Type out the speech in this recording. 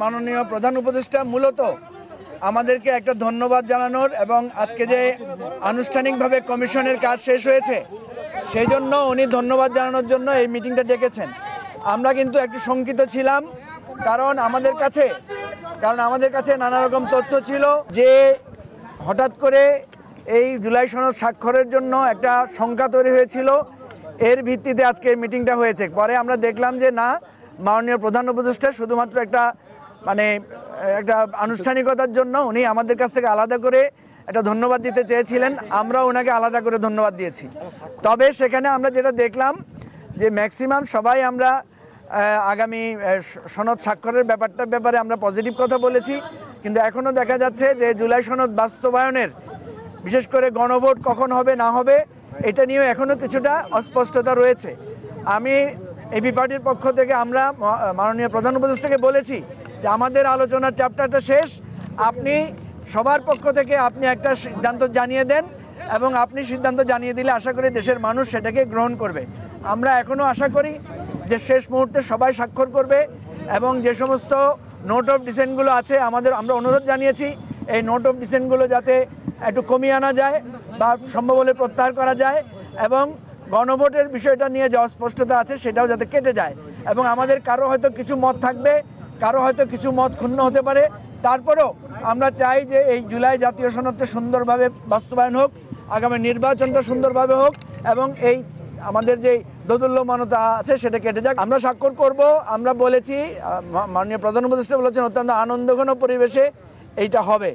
মাননীয় প্রধান উপদেষ্টা মূলত আমাদেরকে একটা ধন্যবাদ জানানোর এবং আজকে যে আনুষ্ঠানিকভাবে কমিশনের কাজ শেষ হয়েছে সেই জন্য উনি ধন্যবাদ জানানোর জন্য এই মিটিংটা ডেকেছেন। আমরা কিন্তু একটু শঙ্কিত ছিলাম, কারণ আমাদের কাছে নানা রকম তথ্য ছিল যে হঠাৎ করে এই জুলাই সনদ স্বাক্ষরের জন্য একটা শঙ্কা তৈরি হয়েছিল। এর ভিত্তিতে আজকে এই মিটিংটা হয়েছে। পরে আমরা দেখলাম যে না, মাননীয় প্রধান উপদেষ্টা শুধুমাত্র একটা আনুষ্ঠানিকতার জন্য উনি আমাদের কাছ থেকে আলাদা করে একটা ধন্যবাদ দিতে চেয়েছিলেন। আমরাও ওনাকে আলাদা করে ধন্যবাদ দিয়েছি। তবে সেখানে আমরা যেটা দেখলাম যে ম্যাক্সিমাম সবাই আমরা আগামী সনদ স্বাক্ষরের ব্যাপারে আমরা পজিটিভ কথা বলেছি, কিন্তু এখনও দেখা যাচ্ছে যে জুলাই সনদ বাস্তবায়নের, বিশেষ করে গণভোট কখন হবে না হবে এটা নিয়েও এখনও কিছুটা অস্পষ্টতা রয়েছে। আমি এবি পার্টির পক্ষ থেকে আমরা মাননীয় প্রধান উপদেষ্টাকে বলেছি যে আমাদের আলোচনার চ্যাপ্টারটা শেষ, আপনি সবার পক্ষ থেকে আপনি একটা সিদ্ধান্ত জানিয়ে দেন এবং আপনি সিদ্ধান্ত জানিয়ে দিলে আশা করি দেশের মানুষ সেটাকে গ্রহণ করবে। আমরা এখনও আশা করি যে শেষ মুহূর্তে সবাই স্বাক্ষর করবে এবং যে সমস্ত নোট অফ ডিসেন্টগুলো আছে আমরা অনুরোধ জানিয়েছি এই নোট অফ ডিসেন্টগুলো যাতে একটু কমিয়ে আনা যায় বা সম্ভব হলে প্রত্যাহার করা যায় এবং গণভোটের বিষয়টা নিয়ে যে অস্পষ্টতা আছে সেটাও যাতে কেটে যায়। এবং আমাদের কারো হয়তো কিছু মত থাকবে, কারো হয়তো কিছু মত ক্ষুণ্ণ হতে পারে, তারপরেও আমরা চাই যে এই জুলাই জাতীয় সনদটা সুন্দরভাবে বাস্তবায়ন হোক, আগামী নির্বাচনটা সুন্দরভাবে হোক এবং এই আমাদের যে দোদুল্যমানতা আছে সেটা কেটে যাক। আমরা স্বাক্ষর করব। আমরা বলেছি, মাননীয় প্রধান উপদেষ্টা বলেছেন অত্যন্ত আনন্দঘন পরিবেশে এইটা হবে।